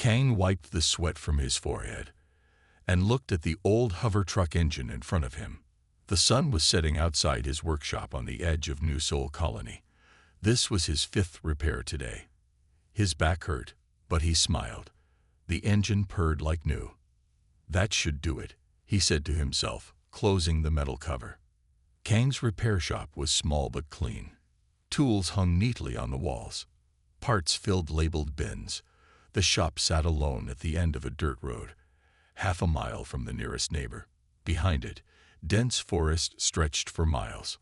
Kang wiped the sweat from his forehead and looked at the old hover truck engine in front of him. The sun was setting outside his workshop on the edge of New Sol Colony. This was his 5th repair today. His back hurt, but he smiled. The engine purred like new. That should do it, he said to himself, closing the metal cover. Kang's repair shop was small but clean. Tools hung neatly on the walls. Parts filled labeled bins. The shop sat alone at the end of a dirt road, half a mile from the nearest neighbor. Behind it, dense forest stretched for miles.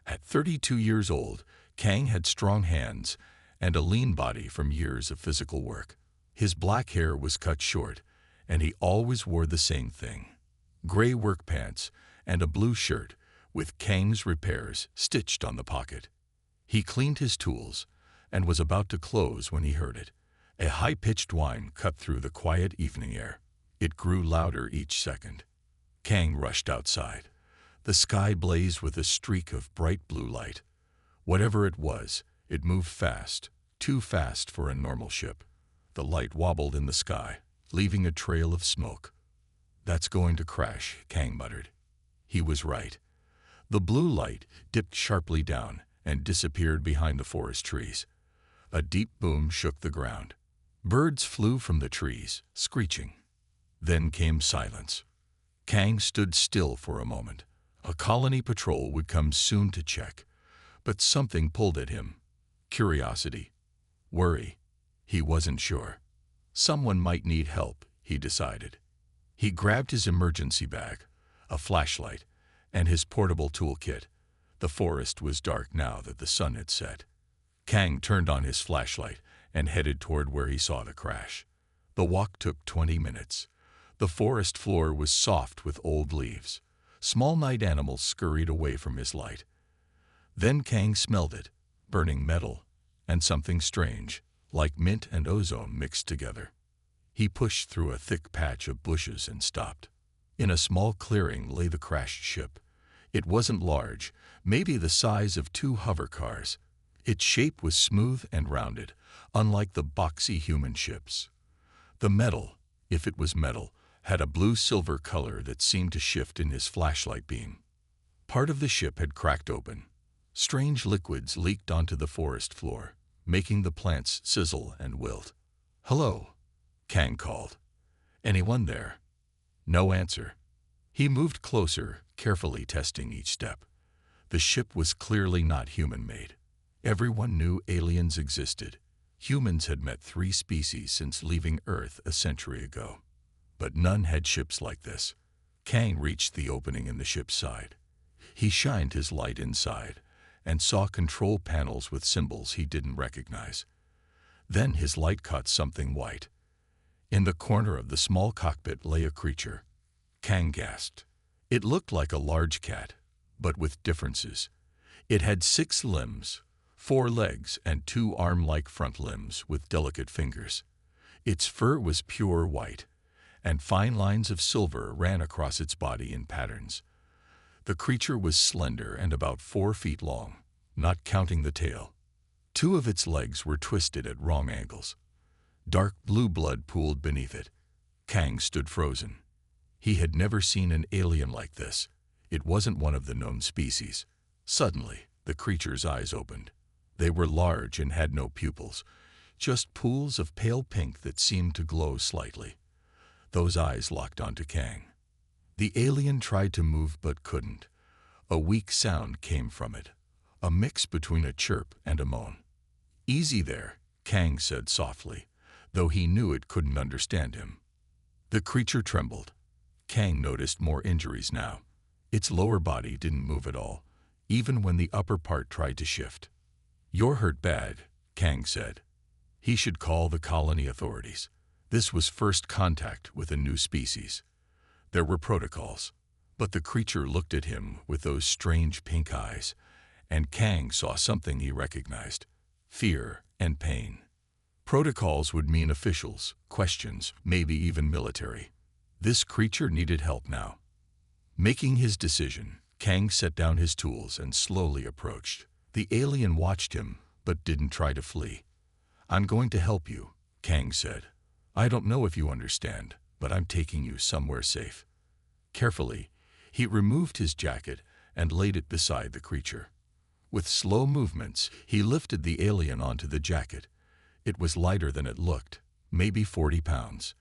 At 32 years old, Kang had strong hands and a lean body from years of physical work. His black hair was cut short, and he always wore the same thing: gray work pants and a blue shirt with Kang's Repairs stitched on the pocket. He cleaned his tools and was about to close when he heard it. A high-pitched whine cut through the quiet evening air. It grew louder each second. Kang rushed outside. The sky blazed with a streak of bright blue light. Whatever it was, it moved fast, too fast for a normal ship. The light wobbled in the sky, leaving a trail of smoke. "That's going to crash," Kang muttered. He was right. The blue light dipped sharply down and disappeared behind the forest trees. A deep boom shook the ground. Birds flew from the trees, screeching. Then came silence. Kang stood still for a moment. A colony patrol would come soon to check, but something pulled at him. Curiosity. Worry. He wasn't sure. Someone might need help, he decided. He grabbed his emergency bag, a flashlight, and his portable toolkit. The forest was dark now that the sun had set. Kang turned on his flashlight and headed toward where he saw the crash. The walk took 20 minutes. The forest floor was soft with old leaves. Small night animals scurried away from his light. Then Kang smelled it, burning metal, and something strange, like mint and ozone mixed together. He pushed through a thick patch of bushes and stopped. In a small clearing lay the crashed ship. It wasn't large, maybe the size of 2 hover cars. Its shape was smooth and rounded, unlike the boxy human ships. The metal, if it was metal, had a blue-silver color that seemed to shift in his flashlight beam. Part of the ship had cracked open. Strange liquids leaked onto the forest floor, making the plants sizzle and wilt. "Hello," Kang called. "Anyone there?" No answer. He moved closer, carefully testing each step. The ship was clearly not human-made. Everyone knew aliens existed. Humans had met 3 species since leaving Earth a century ago, but none had ships like this. Kang reached the opening in the ship's side. He shined his light inside and saw control panels with symbols he didn't recognize. Then his light caught something white. In the corner of the small cockpit lay a creature. Kang gasped. It looked like a large cat, but with differences. It had 6 limbs, 4 legs, and 2 arm-like front limbs with delicate fingers. Its fur was pure white, and fine lines of silver ran across its body in patterns. The creature was slender and about 4 feet long, not counting the tail. 2 of its legs were twisted at wrong angles. Dark blue blood pooled beneath it. Kang stood frozen. He had never seen an alien like this. It wasn't one of the known species. Suddenly, the creature's eyes opened. They were large and had no pupils, just pools of pale pink that seemed to glow slightly. Those eyes locked onto Kang. The alien tried to move but couldn't. A weak sound came from it, a mix between a chirp and a moan. "Easy there," Kang said softly, though he knew it couldn't understand him. The creature trembled. Kang noticed more injuries now. Its lower body didn't move at all, even when the upper part tried to shift. "You're hurt bad," Kang said. He should call the colony authorities. This was first contact with a new species. There were protocols, but the creature looked at him with those strange pink eyes, and Kang saw something he recognized: fear and pain. Protocols would mean officials, questions, maybe even military. This creature needed help now. Making his decision, Kang set down his tools and slowly approached. The alien watched him, but didn't try to flee. "I'm going to help you," Kang said. I don't know if you understand, but I'm taking you somewhere safe." Carefully, he removed his jacket and laid it beside the creature. With slow movements, he lifted the alien onto the jacket. It was lighter than it looked, maybe 40 pounds.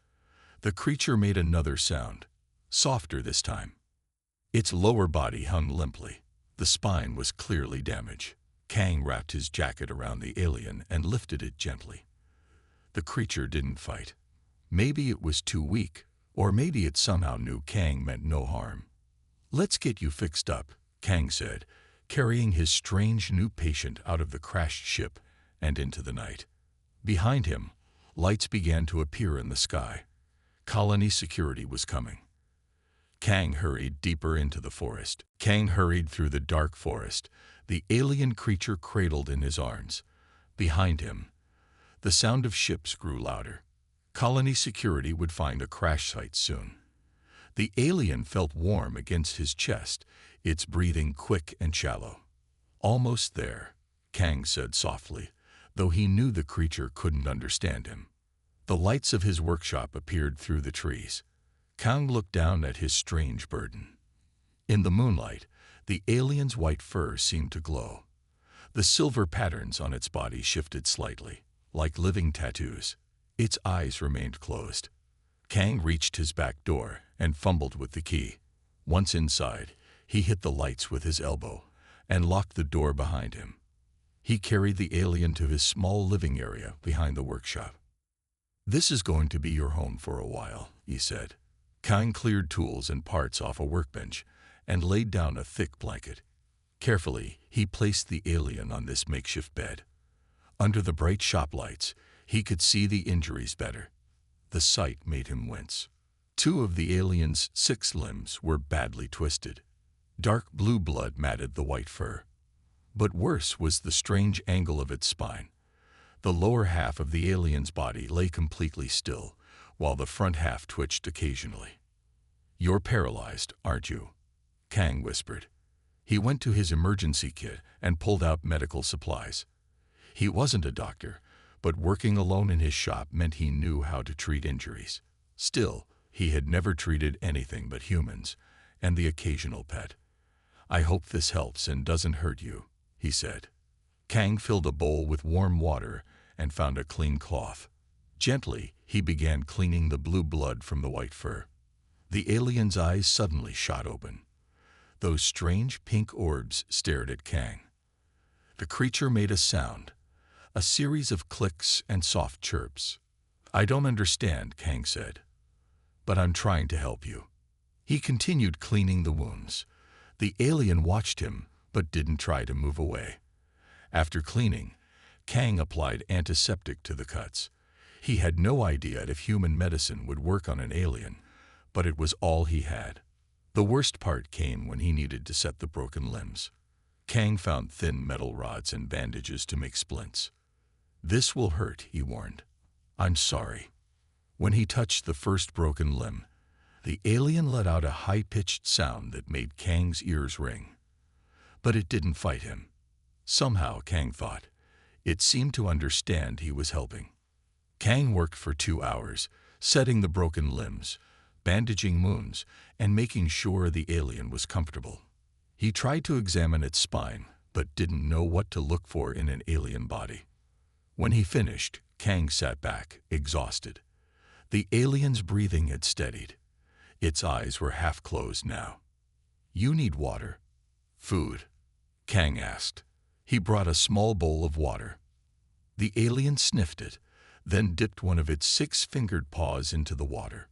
The creature made another sound, softer this time. Its lower body hung limply. The spine was clearly damaged. Kang wrapped his jacket around the alien and lifted it gently. The creature didn't fight. Maybe it was too weak, or maybe it somehow knew Kang meant no harm. "Let's get you fixed up," Kang said, carrying his strange new patient out of the crashed ship and into the night. Behind him, lights began to appear in the sky. Colony security was coming. Kang hurried deeper into the forest. Kang hurried through the dark forest, the alien creature cradled in his arms. Behind him, the sound of ships grew louder. Colony security would find a crash site soon. The alien felt warm against his chest, its breathing quick and shallow. "Almost there," Kang said softly, though he knew the creature couldn't understand him. The lights of his workshop appeared through the trees. Kang looked down at his strange burden. In the moonlight, the alien's white fur seemed to glow. The silver patterns on its body shifted slightly, like living tattoos. Its eyes remained closed. Kang reached his back door and fumbled with the key. Once inside, he hit the lights with his elbow and locked the door behind him. He carried the alien to his small living area behind the workshop. "This is going to be your home for a while," he said. Kang cleared tools and parts off a workbench and laid down a thick blanket. Carefully, he placed the alien on this makeshift bed. Under the bright shop lights, he could see the injuries better. The sight made him wince. 2 of the alien's 6 limbs were badly twisted. Dark blue blood matted the white fur. But worse was the strange angle of its spine. The lower half of the alien's body lay completely still, while the front half twitched occasionally. "You're paralyzed, aren't you?" Kang whispered. He went to his emergency kit and pulled out medical supplies. He wasn't a doctor, but working alone in his shop meant he knew how to treat injuries. Still, he had never treated anything but humans, and the occasional pet. "I hope this helps and doesn't hurt you," he said. Kang filled a bowl with warm water and found a clean cloth. Gently, he began cleaning the blue blood from the white fur. The alien's eyes suddenly shot open. Those strange pink orbs stared at Kang. The creature made a sound, a series of clicks and soft chirps. "I don't understand," Kang said, "but I'm trying to help you." He continued cleaning the wounds. The alien watched him, but didn't try to move away. After cleaning, Kang applied antiseptic to the cuts. He had no idea if human medicine would work on an alien, but it was all he had. The worst part came when he needed to set the broken limbs. Kang found thin metal rods and bandages to make splints. "This will hurt," he warned. "I'm sorry." When he touched the first broken limb, the alien let out a high-pitched sound that made Kang's ears ring. But it didn't fight him. Somehow, Kang thought, it seemed to understand he was helping. Kang worked for 2 hours, setting the broken limbs, bandaging wounds, and making sure the alien was comfortable. He tried to examine its spine, but didn't know what to look for in an alien body. When he finished, Kang sat back, exhausted. The alien's breathing had steadied. Its eyes were half closed now. "You need water." "Food?" Kang asked. He brought a small bowl of water. The alien sniffed it, then dipped one of its 6-fingered paws into the water.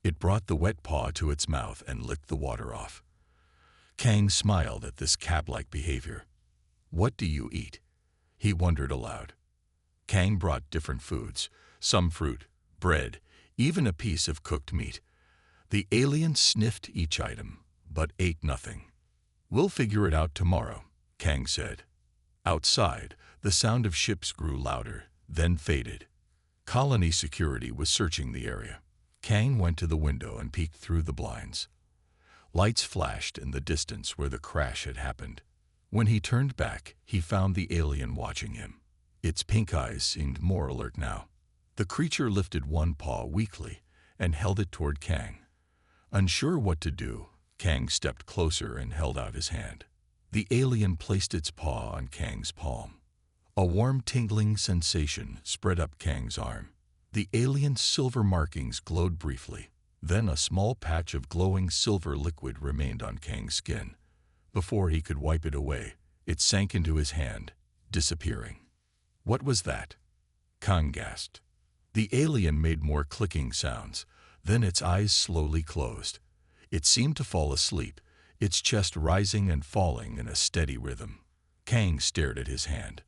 It brought the wet paw to its mouth and licked the water off. Kang smiled at this cat-like behavior. "What do you eat?" he wondered aloud. Kang brought different foods, some fruit, bread, even a piece of cooked meat. The alien sniffed each item, but ate nothing. "We'll figure it out tomorrow," Kang said. Outside, the sound of ships grew louder, then faded. Colony security was searching the area. Kang went to the window and peeked through the blinds. Lights flashed in the distance where the crash had happened. When he turned back, he found the alien watching him. Its pink eyes seemed more alert now. The creature lifted one paw weakly and held it toward Kang. Unsure what to do, Kang stepped closer and held out his hand. The alien placed its paw on Kang's palm. A warm, tingling sensation spread up Kang's arm. The alien's silver markings glowed briefly. Then a small patch of glowing silver liquid remained on Kang's skin. Before he could wipe it away, it sank into his hand, disappearing. What was that? Kang gasped. The alien made more clicking sounds. Then its eyes slowly closed. It seemed to fall asleep, its chest rising and falling in a steady rhythm. Kang stared at his hand.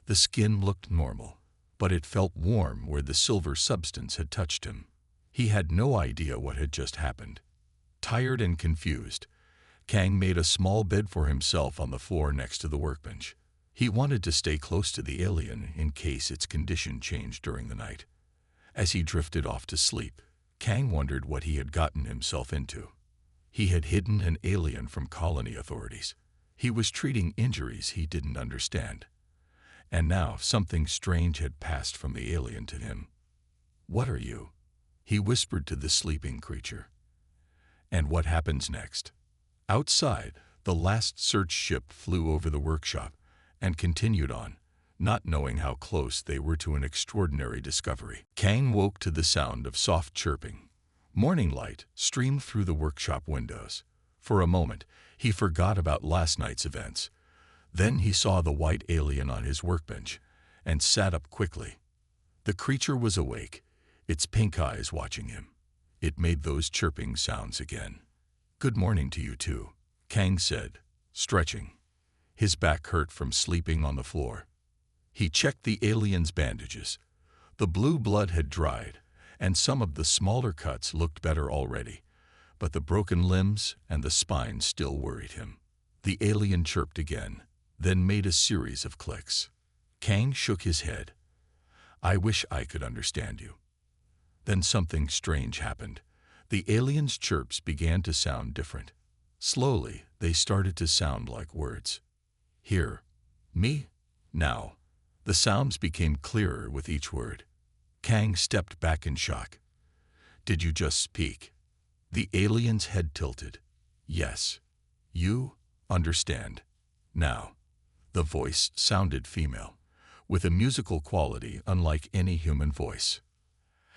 The skin looked normal, but it felt warm where the silver substance had touched him. He had no idea what had just happened. Tired and confused, Kang made a small bed for himself on the floor next to the workbench. He wanted to stay close to the alien in case its condition changed during the night. As he drifted off to sleep, Kang wondered what he had gotten himself into. He had hidden an alien from colony authorities. He was treating injuries he didn't understand. And now something strange had passed from the alien to him. "What are you?" he whispered to the sleeping creature. And what happens next? Outside, the last search ship flew over the workshop and continued on, not knowing how close they were to an extraordinary discovery. Kang woke to the sound of soft chirping. Morning light streamed through the workshop windows. For a moment, he forgot about last night's events. Then he saw the white alien on his workbench and sat up quickly. The creature was awake, its pink eyes watching him. It made those chirping sounds again. "Good morning to you too," Kang said, stretching. His back hurt from sleeping on the floor. He checked the alien's bandages. The blue blood had dried, and some of the smaller cuts looked better already, but the broken limbs and the spine still worried him. The alien chirped again, then made a series of clicks. Kang shook his head. "I wish I could understand you." Then something strange happened. The alien's chirps began to sound different. Slowly, they started to sound like words. "Here. Me. Now." The sounds became clearer with each word. Kang stepped back in shock. "Did you just speak?" The alien's head tilted. "Yes. You understand. Now." The voice sounded female, with a musical quality unlike any human voice.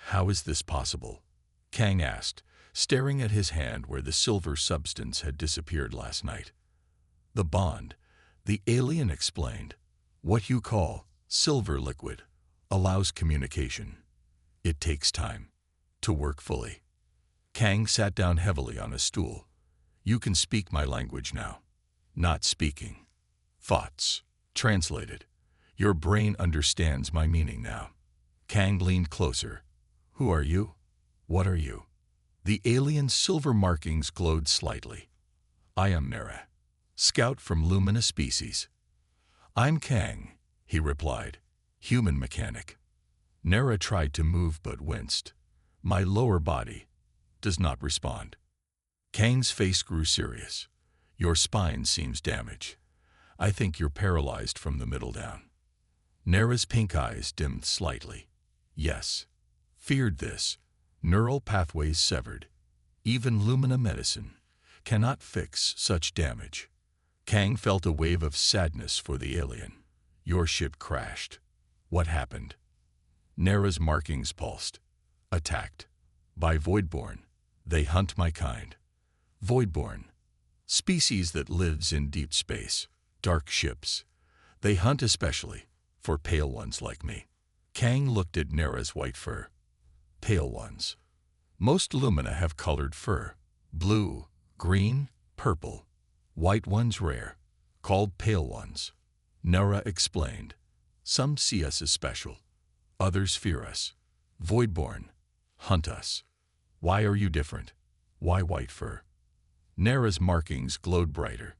"How is this possible?" Kang asked, staring at his hand where the silver substance had disappeared last night. "The bond," the alien explained. "What you call silver liquid allows communication. It takes time to work fully." Kang sat down heavily on a stool. "You can speak my language now." "Not speaking. Thoughts. Translated. Your brain understands my meaning now." Kang leaned closer. "Who are you? What are you?" The alien's silver markings glowed slightly. "I am Nera, scout from Lumina species." "I'm Kang," he replied, "human mechanic." Nera tried to move but winced. "My lower body does not respond." Kang's face grew serious. "Your spine seems damaged. I think you're paralyzed from the middle down." Nera's pink eyes dimmed slightly. "Yes. Feared this. Neural pathways severed. Even Lumina medicine cannot fix such damage." Kang felt a wave of sadness for the alien. "Your ship crashed. What happened?" Nera's markings pulsed. "Attacked. By Voidborn. They hunt my kind." Voidborn. Species that lives in deep space. Dark ships. They hunt especially for pale ones like me. Kang looked at Nera's white fur. "Pale ones. Most Lumina have colored fur. Blue, green, purple. White ones rare. Called pale ones." Nera explained. "Some see us as special. Others fear us. Voidborn. Hunt us. Why are you different? Why white fur?" Nera's markings glowed brighter.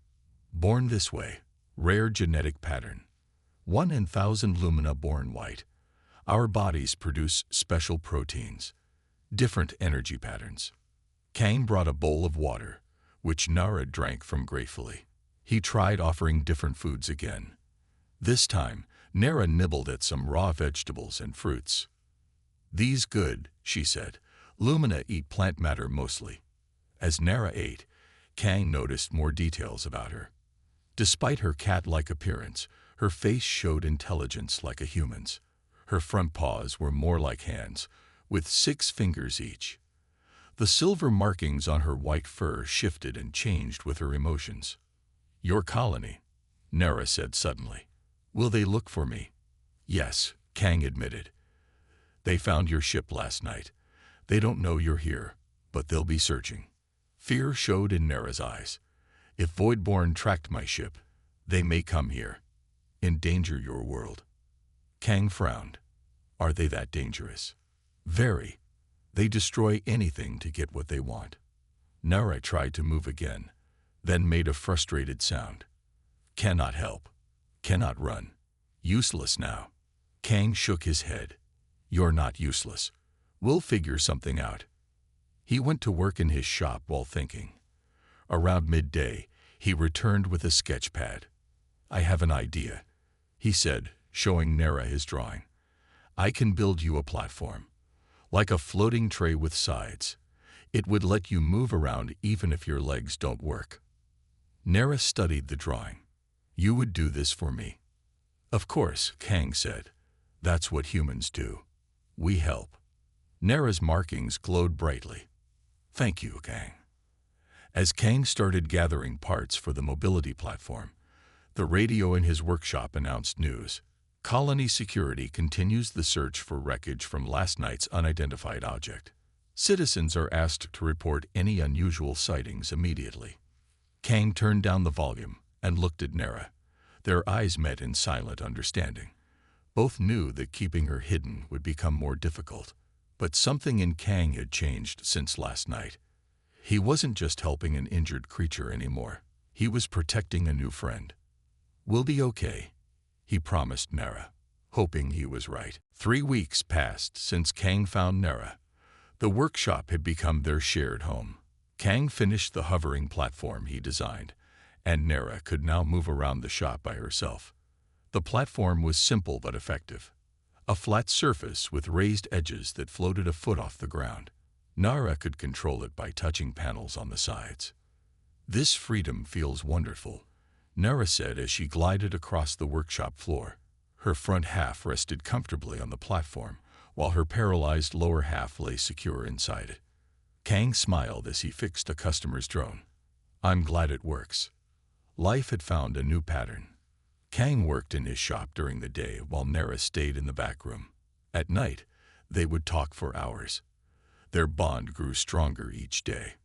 "Born this way. Rare genetic pattern. 1 in 1,000 Lumina born white. Our bodies produce special proteins. Different energy patterns." Kang brought a bowl of water, which Nera drank from gratefully. He tried offering different foods again. This time, Nera nibbled at some raw vegetables and fruits. "These good," she said. "Lumina eat plant matter mostly." As Nara ate, Kang noticed more details about her. Despite her cat-like appearance, her face showed intelligence like a human's. Her front paws were more like hands, with 6 fingers each. The silver markings on her white fur shifted and changed with her emotions. "Your colony," Nara said suddenly. "Will they look for me?" "Yes," Kang admitted. "They found your ship last night. They don't know you're here, but they'll be searching." Fear showed in Nara's eyes. "If Voidborn tracked my ship, they may come here. Endanger your world." Kang frowned. "Are they that dangerous?" "Very. They destroy anything to get what they want." Nara tried to move again, then made a frustrated sound. "Cannot help. Cannot run. Useless now." Kang shook his head. "You're not useless. We'll figure something out." He went to work in his shop while thinking. Around midday, he returned with a sketch pad. "I have an idea," he said, showing Nara his drawing. "I can build you a platform, like a floating tray with sides. It would let you move around even if your legs don't work." Nara studied the drawing. "You would do this for me?" "Of course," Kang said. "That's what humans do. We help." Nara's markings glowed brightly. "Thank you, Kang." As Kang started gathering parts for the mobility platform, the radio in his workshop announced news. "Colony security continues the search for wreckage from last night's unidentified object. Citizens are asked to report any unusual sightings immediately." Kang turned down the volume and looked at Nara. Their eyes met in silent understanding. Both knew that keeping her hidden would become more difficult. But something in Kang had changed since last night. He wasn't just helping an injured creature anymore. He was protecting a new friend. "We'll be okay," he promised Nara, hoping he was right. 3 weeks passed since Kang found Nara. The workshop had become their shared home. Kang finished the hovering platform he designed, and Nara could now move around the shop by herself. The platform was simple but effective. A flat surface with raised edges that floated a foot off the ground. Nara could control it by touching panels on the sides. "This freedom feels wonderful," Nara said as she glided across the workshop floor. Her front half rested comfortably on the platform, while her paralyzed lower half lay secure inside it. Kang smiled as he fixed a customer's drone. "I'm glad it works." Life had found a new pattern. Kang worked in his shop during the day while Nara stayed in the back room. At night, they would talk for hours. Their bond grew stronger each day.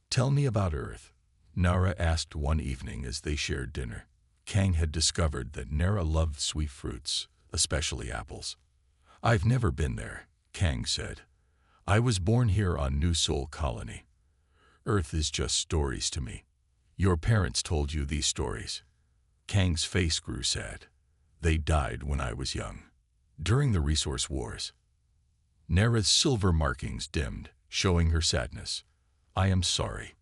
"Tell me about Earth," Nara asked one evening as they shared dinner. Kang had discovered that Nara loved sweet fruits, especially apples. "I've never been there," Kang said. "I was born here on New Sol Colony. Earth is just stories to me." "Your parents told you these stories." Kang's face grew sad. "They died when I was young, during the resource wars." Nara's silver markings dimmed, showing her sadness. "I am sorry.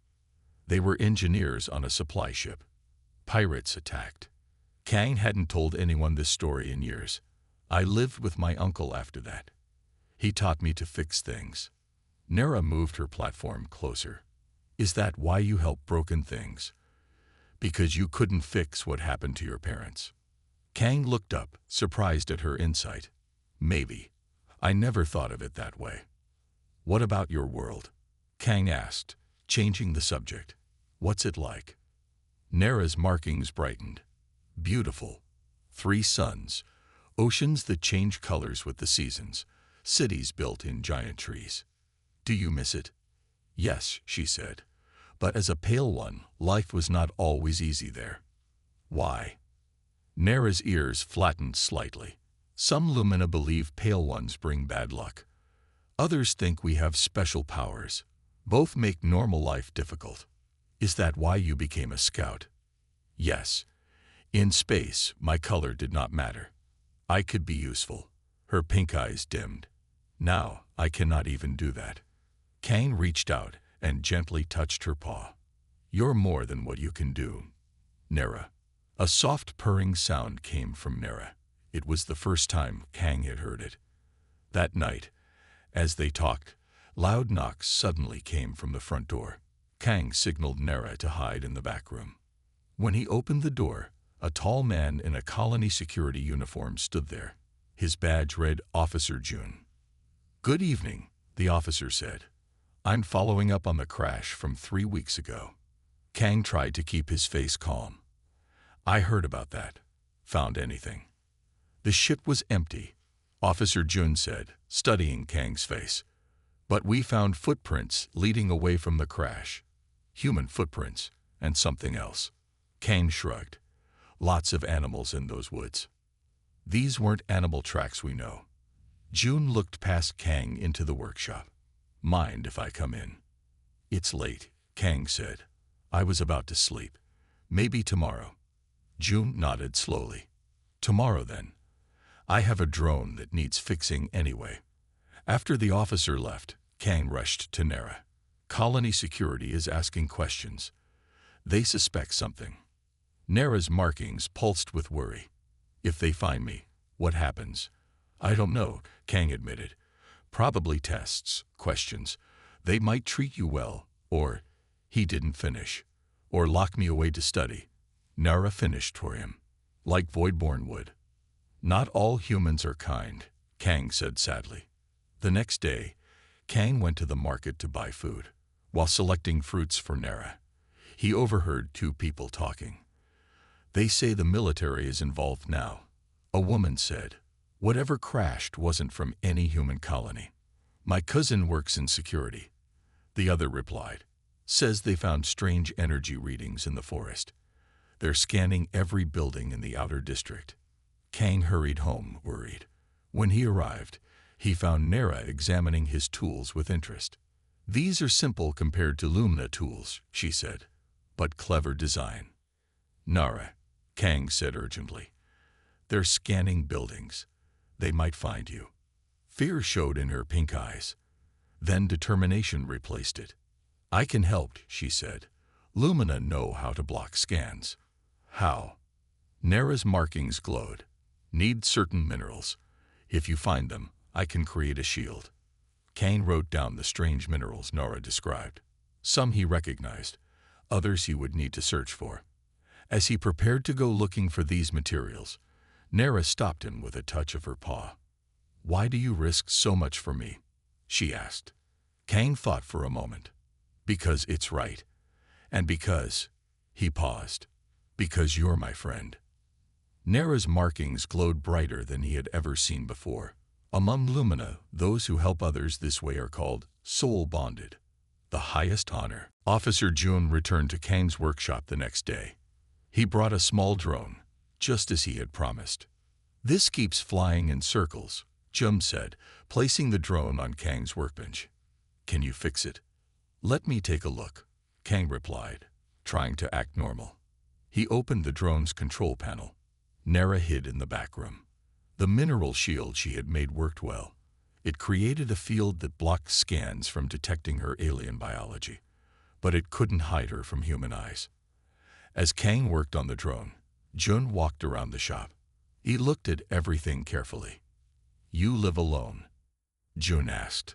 They were engineers on a supply ship. Pirates attacked." Kang hadn't told anyone this story in years. "I lived with my uncle after that. He taught me to fix things." Nara moved her platform closer. "Is that why you help broken things? Because you couldn't fix what happened to your parents?" Kang looked up, surprised at her insight. "Maybe. I never thought of it that way." "What about your world?" Kang asked, changing the subject. "What's it like?" Nara's markings brightened. "Beautiful. 3 suns, oceans that change colors with the seasons, cities built in giant trees." "Do you miss it?" "Yes," she said. "But as a pale one, life was not always easy there." "Why?" Nara's ears flattened slightly. "Some Lumina believe pale ones bring bad luck. Others think we have special powers. Both make normal life difficult." "Is that why you became a scout?" "Yes. In space, my color did not matter. I could be useful." Her pink eyes dimmed. "Now, I cannot even do that." Kang reached out and gently touched her paw. "You're more than what you can do, Nara." A soft purring sound came from Nara. It was the first time Kang had heard it. That night, As they talked, loud knocks suddenly came from the front door. Kang signaled Nera to hide in the back room. When he opened the door, a tall man in a colony security uniform stood there. His badge read Officer Jun. "Good evening," the officer said. "I'm following up on the crash from 3 weeks ago." Kang tried to keep his face calm. "I heard about that. Found anything?" "The ship was empty," Officer Jun said, studying Kang's face. "But we found footprints leading away from the crash. Human footprints and something else." Kang shrugged. "Lots of animals in those woods." "These weren't animal tracks we know." Jun looked past Kang into the workshop. "Mind if I come in?" "It's late," Kang said. "I was about to sleep. Maybe tomorrow." Jun nodded slowly. "Tomorrow then. I have a drone that needs fixing anyway." After the officer left, Kang rushed to Nera. "Colony security is asking questions. They suspect something." Nera's markings pulsed with worry. "If they find me, what happens?" "I don't know," Kang admitted. "Probably tests, questions. They might treat you well, or—" He didn't finish. "Or lock me away to study." Nera finished for him. "Like Voidborn would." "Not all humans are kind," Kang said sadly. The next day, Kang went to the market to buy food. While selecting fruits for Nera, he overheard 2 people talking. "They say the military is involved now," a woman said. "Whatever crashed wasn't from any human colony." "My cousin works in security," the other replied. "Says they found strange energy readings in the forest. They're scanning every building in the outer district." Kang hurried home, worried. When he arrived, he found Nera examining his tools with interest. "These are simple compared to Lumina tools," she said, "but clever design." "Nara," Kang said urgently. "They're scanning buildings. They might find you." Fear showed in her pink eyes. Then determination replaced it. "I can help," she said. "Lumina know how to block scans." "How?" Nera's markings glowed. "Need certain minerals. If you find them, I can create a shield." Kang wrote down the strange minerals Nora described. Some he recognized, others he would need to search for. As he prepared to go looking for these materials, Nera stopped him with a touch of her paw. "Why do you risk so much for me?" she asked. Kang thought for a moment. "Because it's right. And because—" he paused. "Because you're my friend." Nera's markings glowed brighter than he had ever seen before. Among Lumina, those who help others this way are called soul-bonded, the highest honor. Officer Jun returned to Kang's workshop the next day. He brought a small drone, just as he had promised. "This keeps flying in circles," Jun said, placing the drone on Kang's workbench. "Can you fix it?" "Let me take a look," Kang replied, trying to act normal. He opened the drone's control panel. Nera hid in the back room. The mineral shield she had made worked well. It created a field that blocked scans from detecting her alien biology, but it couldn't hide her from human eyes. As Kang worked on the drone, Jun walked around the shop. He looked at everything carefully. "You live alone?" Jun asked.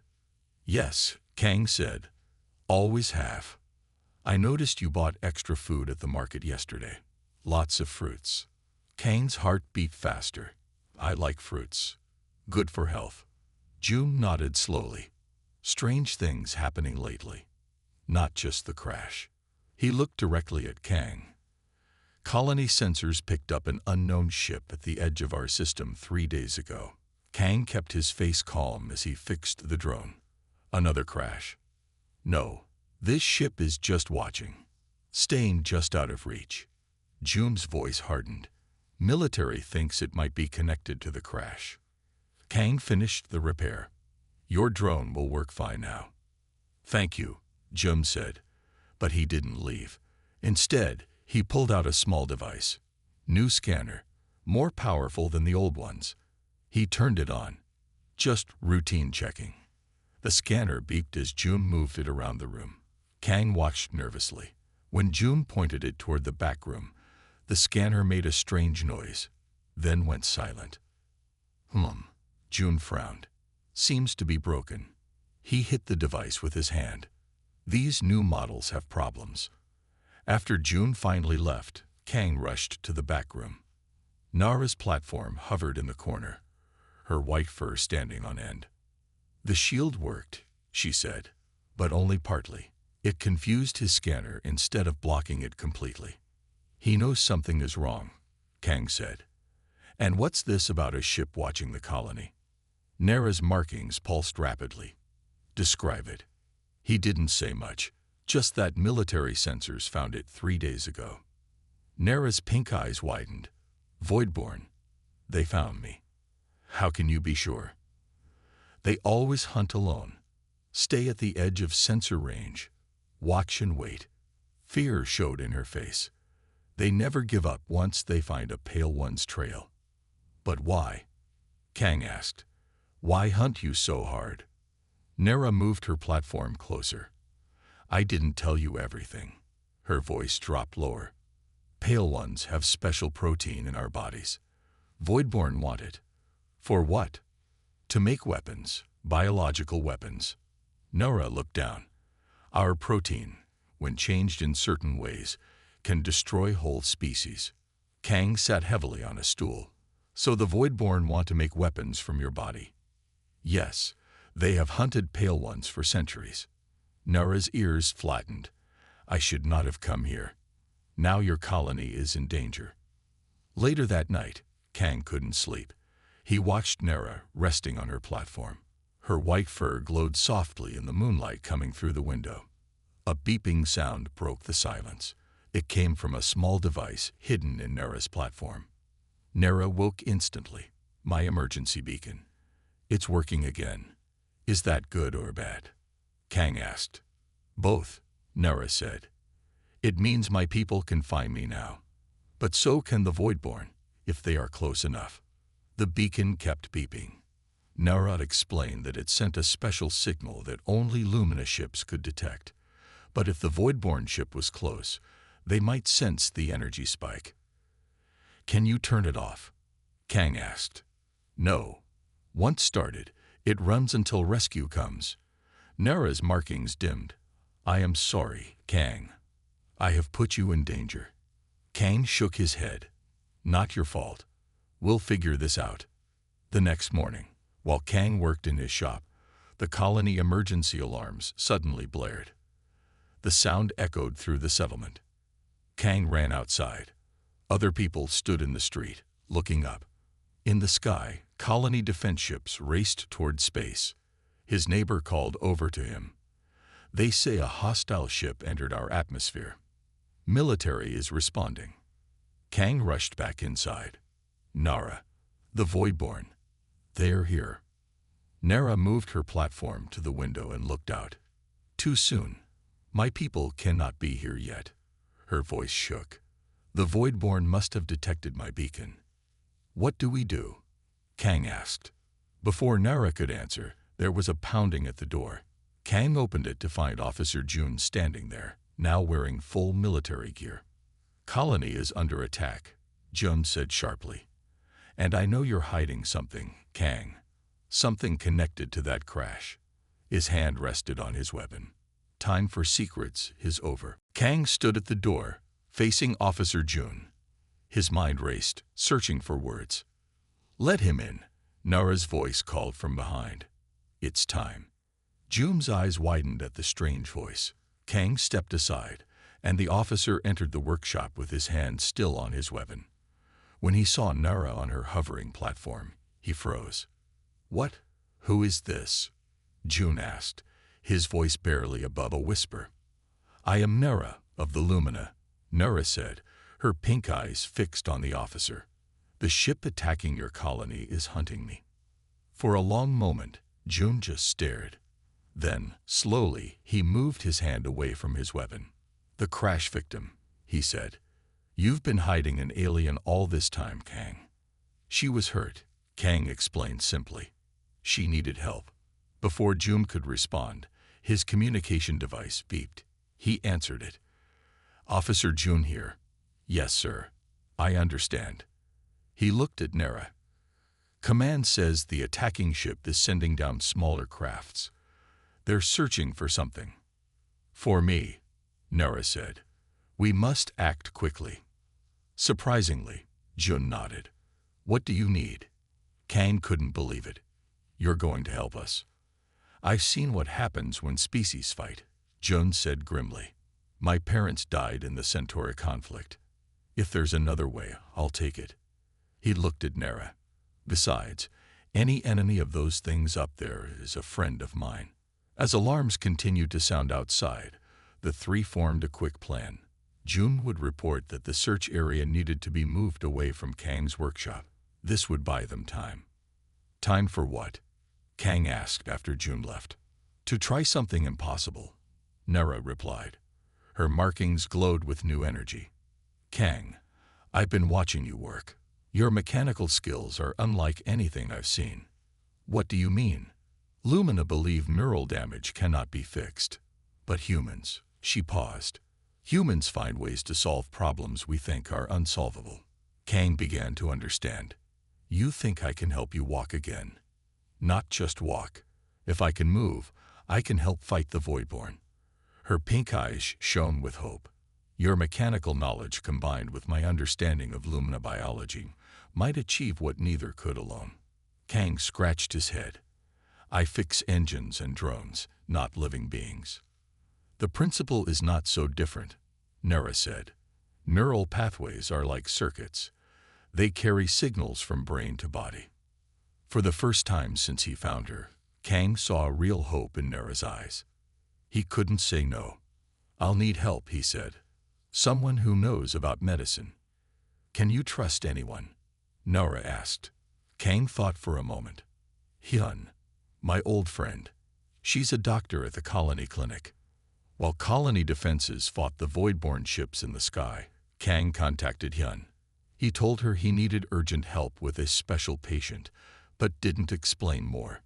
"Yes," Kang said. "Always have. I noticed you bought extra food at the market yesterday. Lots of fruits." Kang's heart beat faster. "I like fruits. Good for health." Jun nodded slowly. "Strange things happening lately. Not just the crash." He looked directly at Kang. "Colony sensors picked up an unknown ship at the edge of our system 3 days ago." Kang kept his face calm as he fixed the drone. "Another crash?" "No. This ship is just watching. Staying just out of reach." Jun's voice hardened. "Military thinks it might be connected to the crash." Kang finished the repair. "Your drone will work fine now." "Thank you," Jun said. But he didn't leave. Instead, he pulled out a small device. New scanner, more powerful than the old ones. He turned it on. Just routine checking. The scanner beeped as Jun moved it around the room. Kang watched nervously. When Jun pointed it toward the back room, the scanner made a strange noise, then went silent. Jun frowned. "Seems to be broken." He hit the device with his hand. These new models have problems. After June finally left, Kang rushed to the back room. Nara's platform hovered in the corner, her white fur standing on end. The shield worked, she said, but only partly. It confused his scanner instead of blocking it completely. He knows something is wrong, Kang said. And what's this about a ship watching the colony? Nara's markings pulsed rapidly. Describe it. He didn't say much, just that military sensors found it 3 days ago. Nara's pink eyes widened. Voidborn. They found me. How can you be sure? They always hunt alone. Stay at the edge of sensor range. Watch and wait. Fear showed in her face. They never give up once they find a pale one's trail. But why? Kang asked. Why hunt you so hard? Nara moved her platform closer. I didn't tell you everything. Her voice dropped lower. Pale ones have special protein in our bodies. Voidborn want it. For what? To make weapons, biological weapons. Nara looked down. Our protein, when changed in certain ways, can destroy whole species. Kang sat heavily on a stool. So the Voidborn want to make weapons from your body? Yes, they have hunted pale ones for centuries. Nara's ears flattened. I should not have come here. Now your colony is in danger. Later that night, Kang couldn't sleep. He watched Nara resting on her platform. Her white fur glowed softly in the moonlight coming through the window. A beeping sound broke the silence. It came from a small device hidden in Nara's platform. Nara woke instantly. My emergency beacon. It's working again. Is that good or bad? Kang asked. Both, Nara said. It means my people can find me now. But so can the Voidborn, if they are close enough. The beacon kept beeping. Nara explained that it sent a special signal that only Lumina ships could detect. But if the Voidborn ship was close, they might sense the energy spike. Can you turn it off? Kang asked. No. Once started, it runs until rescue comes. Nara's markings dimmed. I am sorry, Kang. I have put you in danger. Kang shook his head. Not your fault. We'll figure this out. The next morning, while Kang worked in his shop, the colony emergency alarms suddenly blared. The sound echoed through the settlement. Kang ran outside. Other people stood in the street, looking up. In the sky, colony defense ships raced toward space. His neighbor called over to him. They say a hostile ship entered our atmosphere. Military is responding. Kang rushed back inside. Nara, the Voidborn. They're here. Nara moved her platform to the window and looked out. Too soon. My people cannot be here yet. Her voice shook. The Voidborn must have detected my beacon. What do we do? Kang asked. Before Nara could answer, there was a pounding at the door. Kang opened it to find Officer June standing there, now wearing full military gear. Colony is under attack, June said sharply. And I know you're hiding something, Kang. Something connected to that crash. His hand rested on his weapon. Time for secrets is over. Kang stood at the door, facing Officer June. His mind raced, searching for words. Let him in, Nara's voice called from behind. It's time. June's eyes widened at the strange voice. Kang stepped aside, and the officer entered the workshop with his hand still on his weapon. When he saw Nara on her hovering platform, he froze. What? Who is this? June asked, his voice barely above a whisper. I am Nara of the Lumina, Nara said, her pink eyes fixed on the officer. The ship attacking your colony is hunting me. For a long moment, June just stared. Then, slowly, he moved his hand away from his weapon. The crash victim, he said. You've been hiding an alien all this time, Kang. She was hurt, Kang explained simply. She needed help. Before June could respond, his communication device beeped. He answered it. Officer June here. Yes, sir. I understand. He looked at Nara. Command says the attacking ship is sending down smaller crafts. They're searching for something. For me, Nara said. We must act quickly. Surprisingly, Jun nodded. What do you need? Kang couldn't believe it. You're going to help us. I've seen what happens when species fight, Jun said grimly. My parents died in the Centauri conflict. If there's another way, I'll take it. He looked at Nara. Besides, any enemy of those things up there is a friend of mine. As alarms continued to sound outside, the three formed a quick plan. Jun would report that the search area needed to be moved away from Kang's workshop. This would buy them time. Time for what? Kang asked after Jun left. To try something impossible, Nara replied. Her markings glowed with new energy. Kang, I've been watching you work. Your mechanical skills are unlike anything I've seen. What do you mean? Lumina believe neural damage cannot be fixed. But humans, she paused. Humans find ways to solve problems we think are unsolvable. Kang began to understand. You think I can help you walk again? Not just walk. If I can move, I can help fight the Voidborn. Her pink eyes shone with hope. Your mechanical knowledge combined with my understanding of Lumina biology might achieve what neither could alone. Kang scratched his head. I fix engines and drones, not living beings. The principle is not so different, Nara said. Neural pathways are like circuits. They carry signals from brain to body. For the first time since he found her, Kang saw real hope in Nara's eyes. He couldn't say no. I'll need help, he said. Someone who knows about medicine. Can you trust anyone? Nara asked. Kang thought for a moment. Hyun, my old friend. She's a doctor at the colony clinic. While colony defenses fought the Voidborn ships in the sky, Kang contacted Hyun. He told her he needed urgent help with a special patient, but didn't explain more.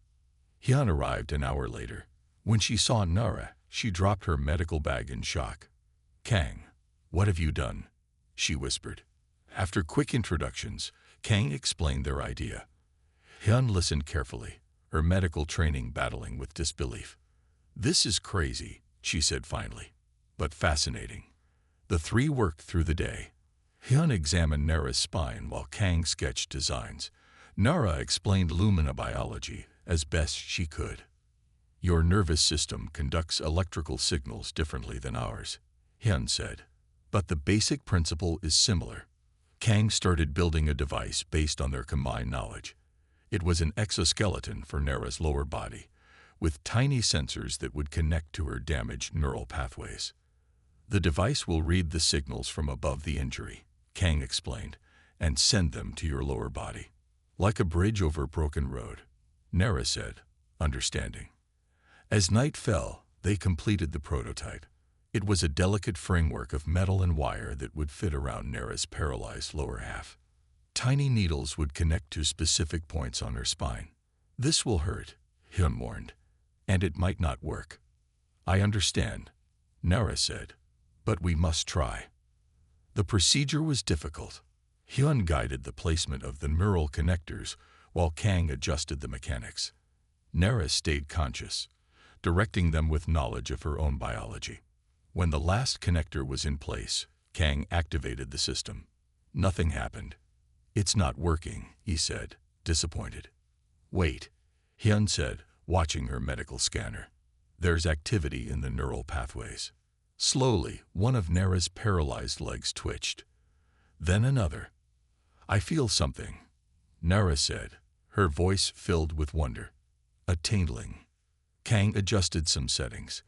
Hyun arrived an hour later. When she saw Nara, she dropped her medical bag in shock. Kang, what have you done? She whispered. After quick introductions, Kang explained their idea. Hyun listened carefully, her medical training battling with disbelief. This is crazy, she said finally, but fascinating. The three worked through the day. Hyun examined Nara's spine while Kang sketched designs. Nara explained Lumina biology as best she could. Your nervous system conducts electrical signals differently than ours, Hyun said. But the basic principle is similar. Kang started building a device based on their combined knowledge. It was an exoskeleton for Nara's lower body, with tiny sensors that would connect to her damaged neural pathways. The device will read the signals from above the injury, Kang explained, and send them to your lower body. Like a bridge over a broken road, Nara said, understanding. As night fell, they completed the prototype. It was a delicate framework of metal and wire that would fit around Nara's paralyzed lower half. Tiny needles would connect to specific points on her spine. This will hurt, Hyun warned, and it might not work. I understand, Nara said, but we must try. The procedure was difficult. Hyun guided the placement of the neural connectors while Kang adjusted the mechanics. Nara stayed conscious, directing them with knowledge of her own biology. When the last connector was in place, Kang activated the system. Nothing happened. It's not working, he said, disappointed. Wait, Hyun said, watching her medical scanner. There's activity in the neural pathways. Slowly, one of Nara's paralyzed legs twitched. Then another. I feel something, Nara said, her voice filled with wonder. A tingling. Kang adjusted some settings.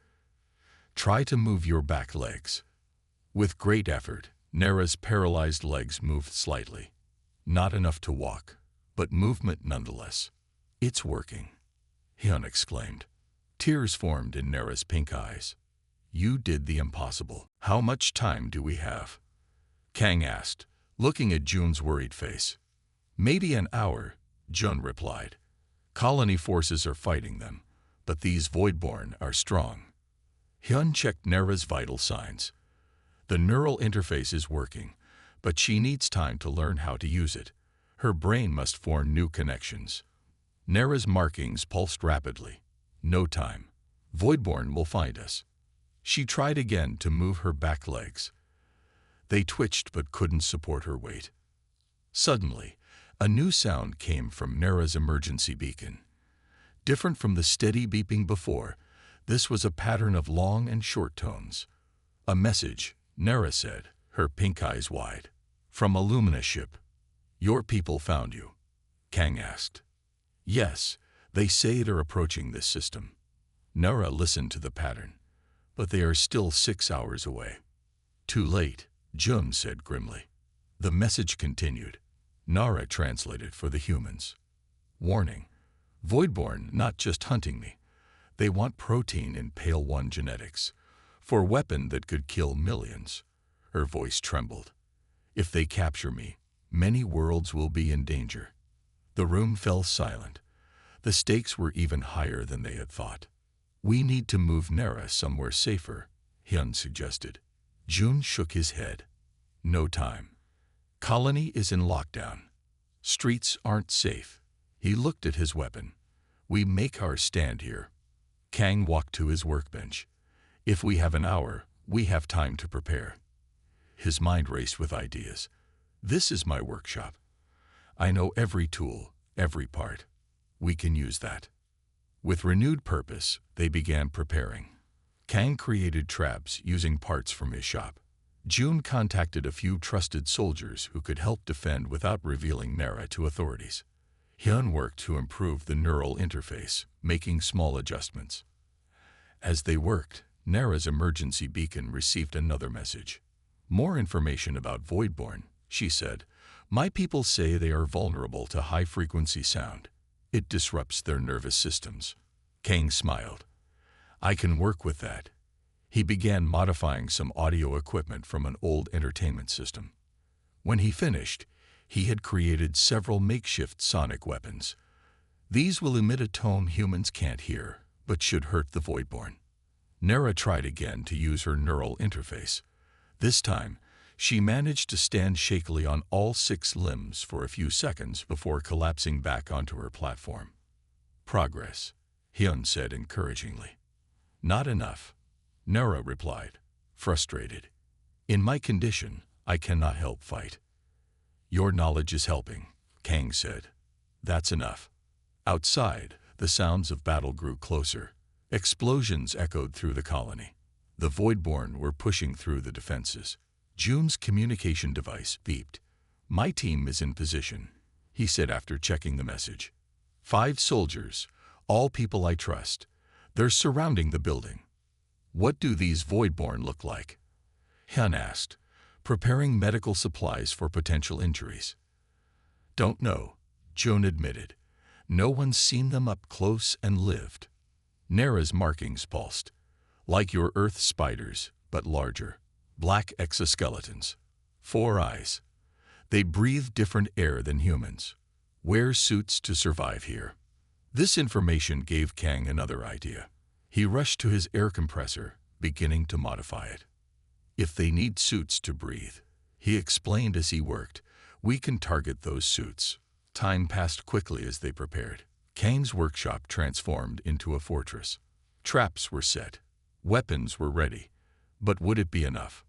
Try to move your back legs. With great effort, Nara's paralyzed legs moved slightly. Not enough to walk, but movement nonetheless. It's working, Hyun exclaimed. Tears formed in Nara's pink eyes. You did the impossible. How much time do we have? Kang asked, looking at Jun's worried face. Maybe an hour, Jun replied. Colony forces are fighting them, but these Voidborn are strong. Hyun checked Nara's vital signs. The neural interface is working, but she needs time to learn how to use it. Her brain must form new connections. Nara's markings pulsed rapidly. No time. Voidborn will find us. She tried again to move her back legs. They twitched but couldn't support her weight. Suddenly, a new sound came from Nera's emergency beacon. Different from the steady beeping before, this was a pattern of long and short tones. A message, Nera said, her pink eyes wide. From a Lumina ship. Your people found you. Kang asked. Yes, they say they're approaching this system. Nera listened to the pattern, but they are still 6 hours away. Too late, Jun said grimly. The message continued. Nara translated for the humans. Warning. Voidborn not just hunting me. They want protein in Pale One genetics, for a weapon that could kill millions. Her voice trembled. If they capture me, many worlds will be in danger. The room fell silent. The stakes were even higher than they had thought. We need to move Nera somewhere safer, Hyun suggested. Jun shook his head. No time. Colony is in lockdown. Streets aren't safe. He looked at his weapon. We make our stand here. Kang walked to his workbench. If we have an hour, we have time to prepare. His mind raced with ideas. This is my workshop. I know every tool, every part. We can use that. With renewed purpose, they began preparing. Kang created traps using parts from his shop. Jun contacted a few trusted soldiers who could help defend without revealing Nera to authorities. Hyun worked to improve the neural interface, making small adjustments. As they worked, Nera's emergency beacon received another message. More information about Voidborn, she said. My people say they are vulnerable to high-frequency sound. It disrupts their nervous systems. Kang smiled. I can work with that. He began modifying some audio equipment from an old entertainment system. When he finished, he had created several makeshift sonic weapons. These will emit a tone humans can't hear, but should hurt the Voidborn. Nera tried again to use her neural interface. This time, she managed to stand shakily on all 6 limbs for a few seconds before collapsing back onto her platform. Progress, Hyun said encouragingly. Not enough, Nera replied, frustrated. In my condition, I cannot help fight. Your knowledge is helping, Kang said. That's enough. Outside, the sounds of battle grew closer. Explosions echoed through the colony. The Voidborn were pushing through the defenses. Jun's communication device beeped. My team is in position, he said after checking the message. 5 soldiers, all people I trust. They're surrounding the building. What do these Voidborn look like? Hyun asked, preparing medical supplies for potential injuries. Don't know, Jun admitted. No one's seen them up close and lived. Nera's markings pulsed. Like your Earth spiders, but larger. Black exoskeletons. 4 eyes. They breathe different air than humans. Wear suits to survive here. This information gave Kang another idea. He rushed to his air compressor, beginning to modify it. If they need suits to breathe, he explained as he worked, we can target those suits. Time passed quickly as they prepared. Kang's workshop transformed into a fortress. Traps were set. Weapons were ready. But would it be enough?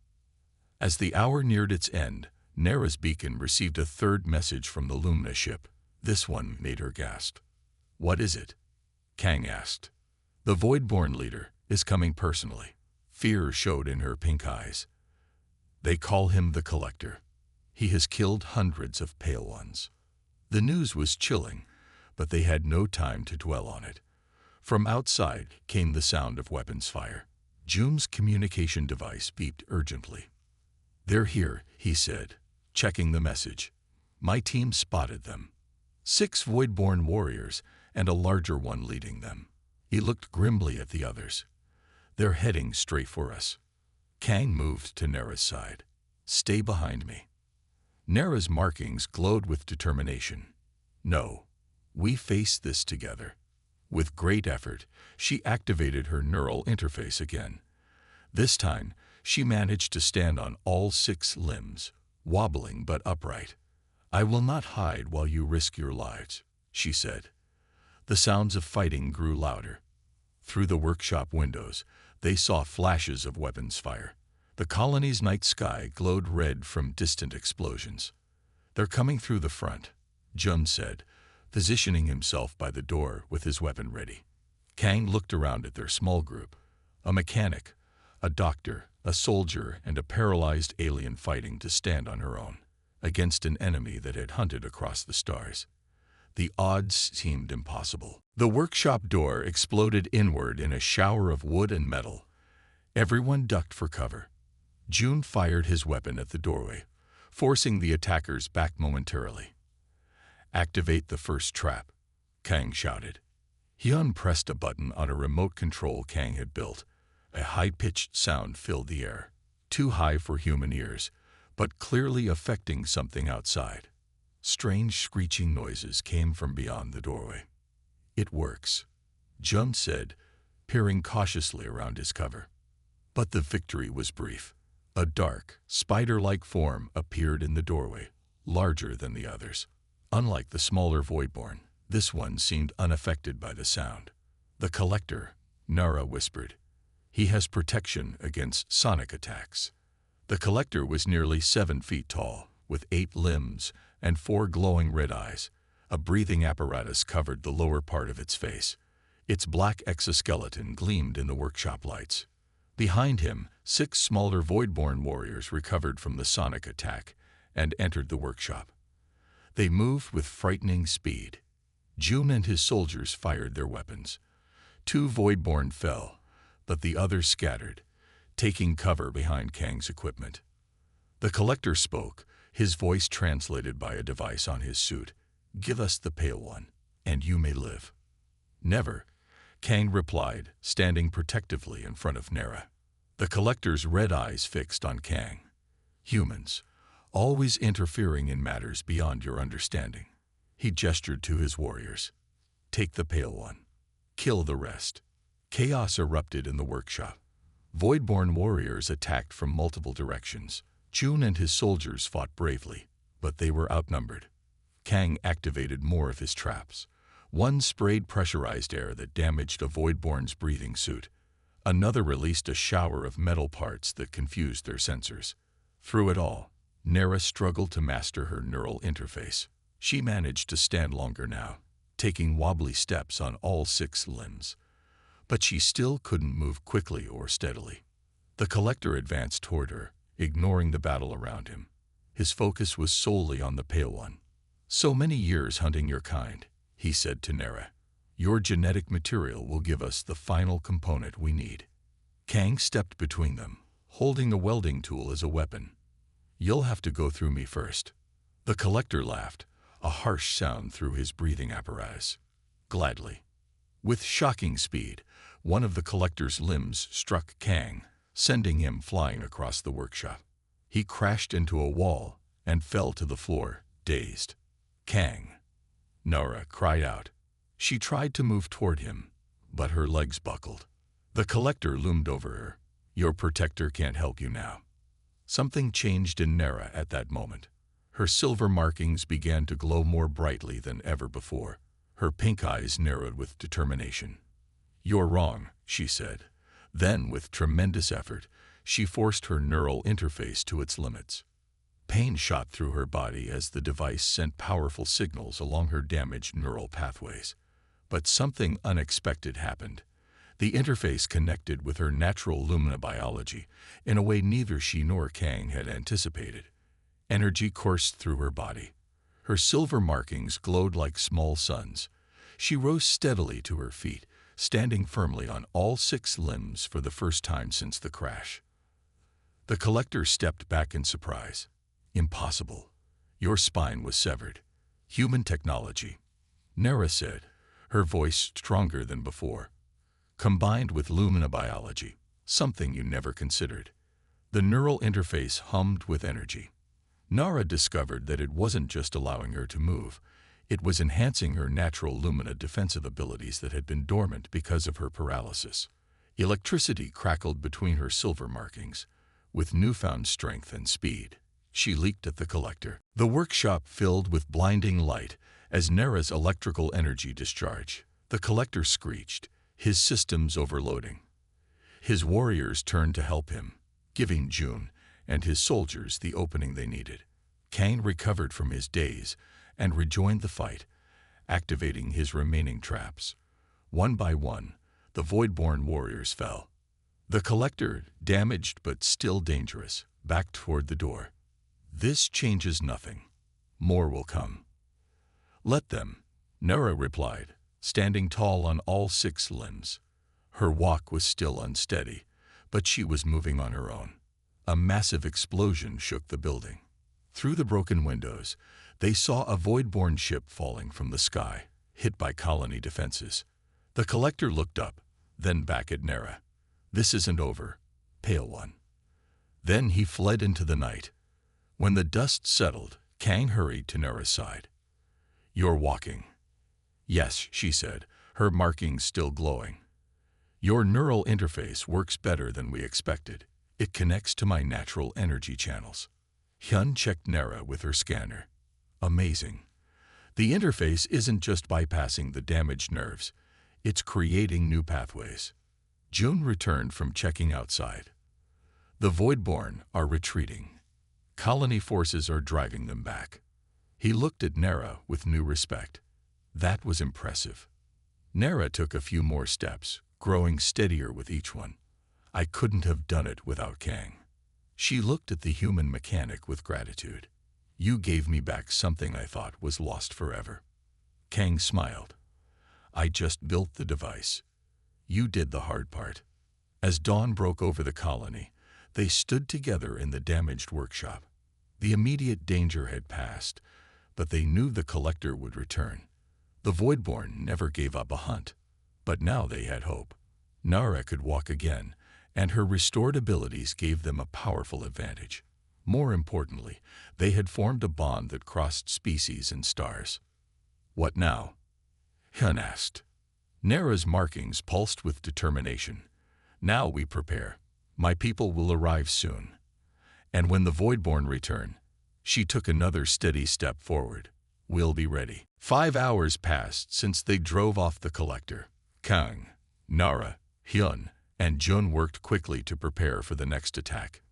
As the hour neared its end, Nera's beacon received a 3rd message from the Lumina ship. This one made her gasp. What is it? Kang asked. The Voidborn leader is coming personally. Fear showed in her pink eyes. They call him the Collector. He has killed hundreds of Pale Ones. The news was chilling, but they had no time to dwell on it. From outside came the sound of weapons fire. Jun's communication device beeped urgently. They're here, he said, checking the message. My team spotted them. 6 Voidborn warriors and a larger one leading them. He looked grimly at the others. They're heading straight for us. Kang moved to Nera's side. Stay behind me. Nera's markings glowed with determination. No, we face this together. With great effort, she activated her neural interface again. This time, she managed to stand on all 6 limbs, wobbling but upright. I will not hide while you risk your lives, she said. The sounds of fighting grew louder. Through the workshop windows, they saw flashes of weapons fire. The colony's night sky glowed red from distant explosions. "They're coming through the front," Jun said, positioning himself by the door with his weapon ready. Kang looked around at their small group. A mechanic, a doctor, a soldier, and a paralyzed alien fighting to stand on her own, against an enemy that had hunted across the stars. The odds seemed impossible. The workshop door exploded inward in a shower of wood and metal. Everyone ducked for cover. Jun fired his weapon at the doorway, forcing the attackers back momentarily. "Activate the first trap," Kang shouted. He unpressed a button on a remote control Kang had built. A high-pitched sound filled the air, too high for human ears, but clearly affecting something outside. Strange screeching noises came from beyond the doorway. "It works," Jun said, peering cautiously around his cover. But the victory was brief. A dark, spider-like form appeared in the doorway, larger than the others. Unlike the smaller Voidborn, this one seemed unaffected by the sound. "The Collector," Nara whispered. "He has protection against sonic attacks." The Collector was nearly 7 feet tall, with 8 limbs and 4 glowing red eyes. A breathing apparatus covered the lower part of its face. Its black exoskeleton gleamed in the workshop lights. Behind him, 6 smaller Voidborn warriors recovered from the sonic attack and entered the workshop. They moved with frightening speed. Jun and his soldiers fired their weapons. 2 Voidborn fell, but the others scattered, taking cover behind Kang's equipment. The Collector spoke, his voice translated by a device on his suit. "Give us the Pale One, and you may live." "Never," Kang replied, standing protectively in front of Nara. The Collector's red eyes fixed on Kang. "Humans, always interfering in matters beyond your understanding." He gestured to his warriors. "Take the Pale One. Kill the rest." Chaos erupted in the workshop. Voidborn warriors attacked from multiple directions. Jun and his soldiers fought bravely, but they were outnumbered. Kang activated more of his traps. One sprayed pressurized air that damaged a Voidborn's breathing suit. Another released a shower of metal parts that confused their sensors. Through it all, Nara struggled to master her neural interface. She managed to stand longer now, taking wobbly steps on all 6 limbs. But she still couldn't move quickly or steadily. The Collector advanced toward her, ignoring the battle around him. His focus was solely on the Pale One. "So many years hunting your kind," he said to Nara. "Your genetic material will give us the final component we need." Kang stepped between them, holding a welding tool as a weapon. "You'll have to go through me first." The Collector laughed, a harsh sound through his breathing apparatus. "Gladly." With shocking speed, one of the Collector's limbs struck Kang, sending him flying across the workshop. He crashed into a wall and fell to the floor, dazed. "Kang!" Nara cried out. She tried to move toward him, but her legs buckled. The Collector loomed over her. "Your protector can't help you now." Something changed in Nara at that moment. Her silver markings began to glow more brightly than ever before. Her pink eyes narrowed with determination. "You're wrong," she said. Then, with tremendous effort, she forced her neural interface to its limits. Pain shot through her body as the device sent powerful signals along her damaged neural pathways. But something unexpected happened. The interface connected with her natural lumina biology in a way neither she nor Kang had anticipated. Energy coursed through her body. Her silver markings glowed like small suns. She rose steadily to her feet, standing firmly on all 6 limbs for the first time since the crash. The Collector stepped back in surprise. "Impossible. Your spine was severed." "Human technology," Nara said, her voice stronger than before. "Combined with lumina biology, something you never considered." The neural interface hummed with energy. Nara discovered that it wasn't just allowing her to move. It was enhancing her natural lumina defensive abilities that had been dormant because of her paralysis. Electricity crackled between her silver markings. With newfound strength and speed, she leaped at the Collector. The workshop filled with blinding light as Nara's electrical energy discharged. The Collector screeched, his systems overloading. His warriors turned to help him, giving June and his soldiers the opening they needed. Kang recovered from his daze and rejoined the fight, activating his remaining traps. One by one, the Voidborn warriors fell. The Collector, damaged but still dangerous, backed toward the door. This changes nothing. More will come. Let them, Nara replied, standing tall on all 6 limbs. Her walk was still unsteady, but she was moving on her own. A massive explosion shook the building. Through the broken windows, they saw a Voidborn ship falling from the sky, hit by colony defenses. The Collector looked up, then back at Nara. This isn't over, Pale One. Then he fled into the night. When the dust settled, Kang hurried to Nara's side. You're walking. Yes, she said, her markings still glowing. Your neural interface works better than we expected. It connects to my natural energy channels. Hyun checked Nara with her scanner. Amazing. The interface isn't just bypassing the damaged nerves, it's creating new pathways. June returned from checking outside. The Voidborn are retreating. Colony forces are driving them back. He looked at Nara with new respect. That was impressive. Nara took a few more steps, growing steadier with each one. I couldn't have done it without Kang. She looked at the human mechanic with gratitude. You gave me back something I thought was lost forever. Kang smiled. I just built the device. You did the hard part. As dawn broke over the colony, they stood together in the damaged workshop. The immediate danger had passed, but they knew the Collector would return. The Voidborn never gave up a hunt, but now they had hope. Nara could walk again, and her restored abilities gave them a powerful advantage. More importantly, they had formed a bond that crossed species and stars. What now? Hyun asked. Nara's markings pulsed with determination. Now we prepare. My people will arrive soon. And when the Voidborn return, she took another steady step forward. We'll be ready. 5 hours passed since they drove off the Collector. Kang, Nara, Hyun, and Jun worked quickly to prepare for the next attack.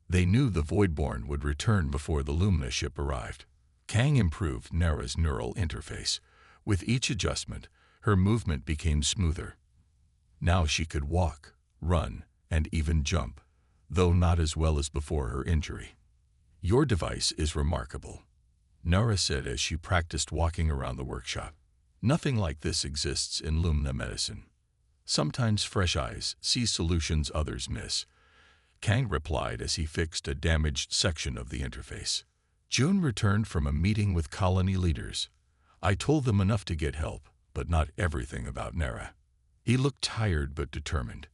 They knew the Voidborn would return before the Lumina ship arrived. Kang improved Nara's neural interface. With each adjustment, her movement became smoother. Now she could walk, run, and even jump, though not as well as before her injury. Your device is remarkable, Nara said as she practiced walking around the workshop. Nothing like this exists in Lumina medicine. Sometimes fresh eyes see solutions others miss. Kang replied as he fixed a damaged section of the interface. June returned from a meeting with colony leaders. I told them enough to get help, but not everything about Nara. He looked tired but determined.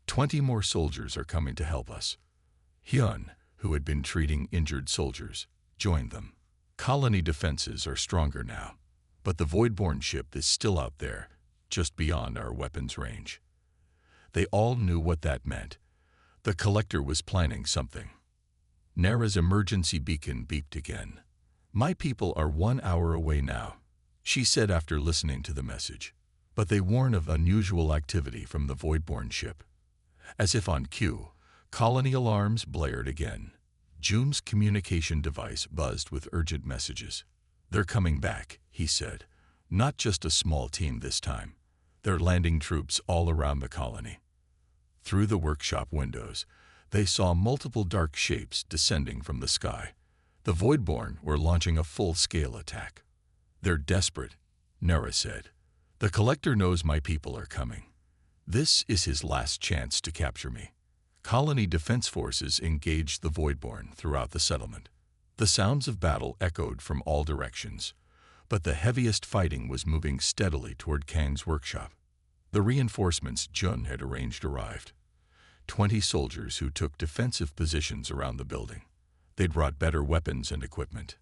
20 more soldiers are coming to help us. Hyun, who had been treating injured soldiers, joined them. Colony defenses are stronger now, but the Voidborn ship is still out there, just beyond our weapons range. They all knew what that meant. The Collector was planning something. Nara's emergency beacon beeped again. My people are 1 hour away now, she said after listening to the message. But they warn of unusual activity from the Voidborn ship. As if on cue, colony alarms blared again. June's communication device buzzed with urgent messages. They're coming back, he said. Not just a small team this time. They're landing troops all around the colony. Through the workshop windows, they saw multiple dark shapes descending from the sky. The Voidborn were launching a full-scale attack. They're desperate, Nara said. The Collector knows my people are coming. This is his last chance to capture me. Colony defense forces engaged the Voidborn throughout the settlement. The sounds of battle echoed from all directions, but the heaviest fighting was moving steadily toward Kang's workshop. The reinforcements Jun had arranged arrived. 20 soldiers who took defensive positions around the building. They'd brought better weapons and equipment.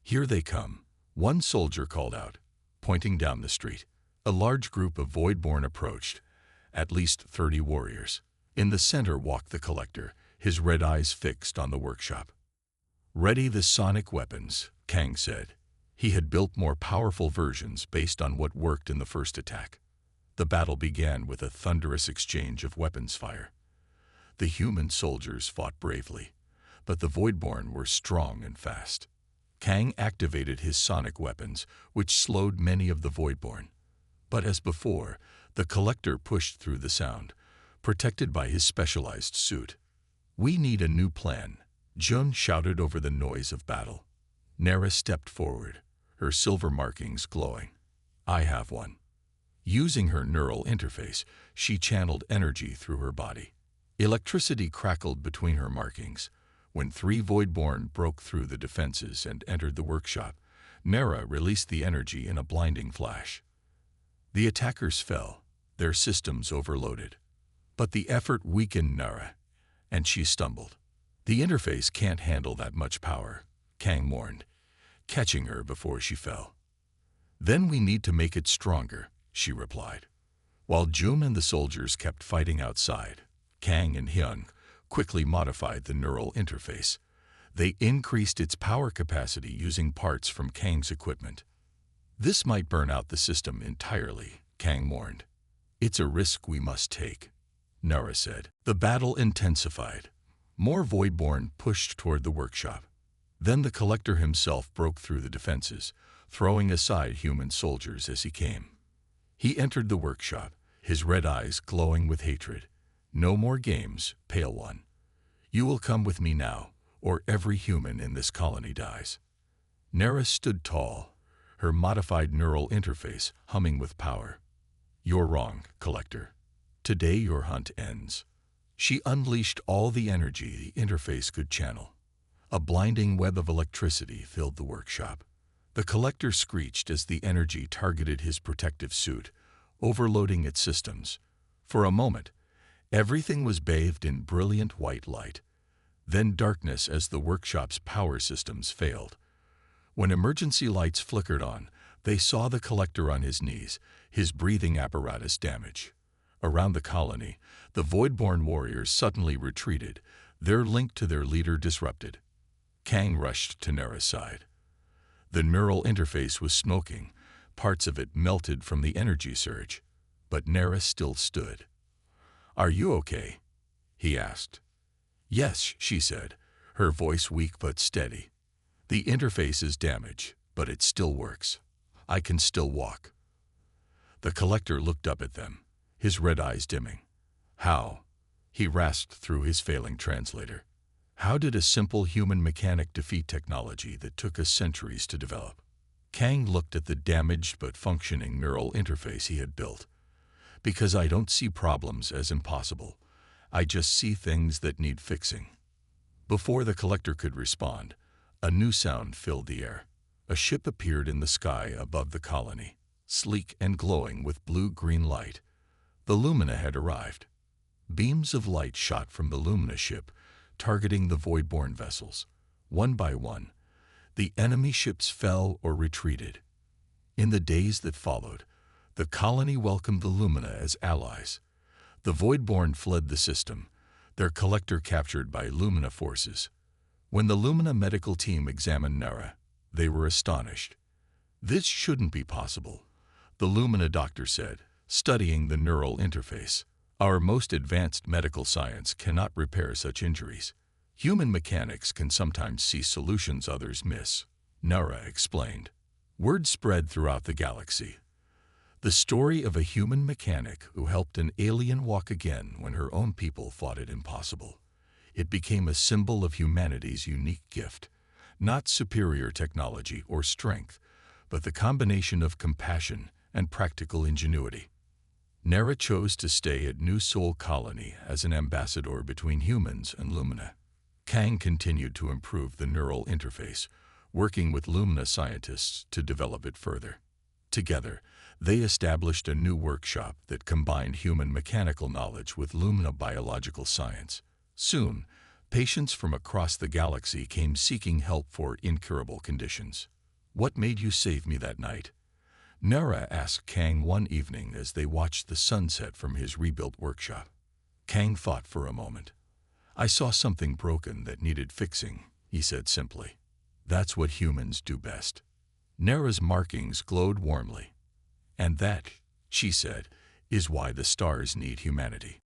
Here they come, one soldier called out, pointing down the street. A large group of Voidborn approached, at least 30 warriors. In the center walked the Collector, his red eyes fixed on the workshop. Ready the sonic weapons, Kang said. He had built more powerful versions based on what worked in the first attack. The battle began with a thunderous exchange of weapons fire. The human soldiers fought bravely, but the Voidborn were strong and fast. Kang activated his sonic weapons, which slowed many of the Voidborn. But as before, the Collector pushed through the sound, protected by his specialized suit. "We need a new plan," Jun shouted over the noise of battle. Nera stepped forward, her silver markings glowing. "I have one." Using her neural interface, she channeled energy through her body. Electricity crackled between her markings. When 3 Voidborn broke through the defenses and entered the workshop, Nera released the energy in a blinding flash. The attackers fell, their systems overloaded. But the effort weakened Nera, and she stumbled. "The interface can't handle that much power," Kang warned, catching her before she fell. "Then we need to make it stronger," she replied. While Jum and the soldiers kept fighting outside, Kang and Hyun quickly modified the neural interface. They increased its power capacity using parts from Kang's equipment. "This might burn out the system entirely," Kang warned. "It's a risk we must take," Nara said. The battle intensified. More Voidborn pushed toward the workshop. Then the Collector himself broke through the defenses, throwing aside human soldiers as he came. He entered the workshop, his red eyes glowing with hatred. "No more games, Pale One. You will come with me now, or every human in this colony dies." Nara stood tall, her modified neural interface humming with power. "You're wrong, Collector. Today your hunt ends." She unleashed all the energy the interface could channel. A blinding web of electricity filled the workshop. The Collector screeched as the energy targeted his protective suit, overloading its systems. For a moment, everything was bathed in brilliant white light, then darkness as the workshop's power systems failed. When emergency lights flickered on, they saw the Collector on his knees, his breathing apparatus damaged. Around the colony, the Voidborn warriors suddenly retreated, their link to their leader disrupted. Kang rushed to Nera's side. The neural interface was smoking, parts of it melted from the energy surge, but Nera still stood. "Are you okay?" he asked. "Yes," she said, her voice weak but steady. "The interface is damaged, but it still works. I can still walk." The Collector looked up at them, his red eyes dimming. "How?" he rasped through his failing translator. "How did a simple human mechanic defeat technology that took us centuries to develop?" Kang looked at the damaged but functioning neural interface he had built. "Because I don't see problems as impossible. I just see things that need fixing." Before the Collector could respond, a new sound filled the air. A ship appeared in the sky above the colony, sleek and glowing with blue-green light. The Lumina had arrived. Beams of light shot from the Lumina ship, targeting the Voidborn vessels. One by one, the enemy ships fell or retreated. In the days that followed, the colony welcomed the Lumina as allies. The Voidborn fled the system, their Collector captured by Lumina forces. When the Lumina medical team examined Nera, they were astonished. "This shouldn't be possible," the Lumina doctor said, studying the neural interface. "Our most advanced medical science cannot repair such injuries. Human mechanics can sometimes see solutions others miss," Nara explained. Word spread throughout the galaxy. The story of a human mechanic who helped an alien walk again when her own people thought it impossible. It became a symbol of humanity's unique gift, not superior technology or strength, but the combination of compassion and practical ingenuity. Nera chose to stay at New Sol Colony as an ambassador between humans and Lumina. Kang continued to improve the neural interface, working with Lumina scientists to develop it further. Together, they established a new workshop that combined human mechanical knowledge with Lumina biological science. Soon, patients from across the galaxy came seeking help for incurable conditions. "What made you save me that night?" Nera asked Kang one evening as they watched the sunset from his rebuilt workshop. Kang thought for a moment. "I saw something broken that needed fixing," he said simply. "That's what humans do best." Nera's markings glowed warmly. "And that," she said, is why the stars need humanity.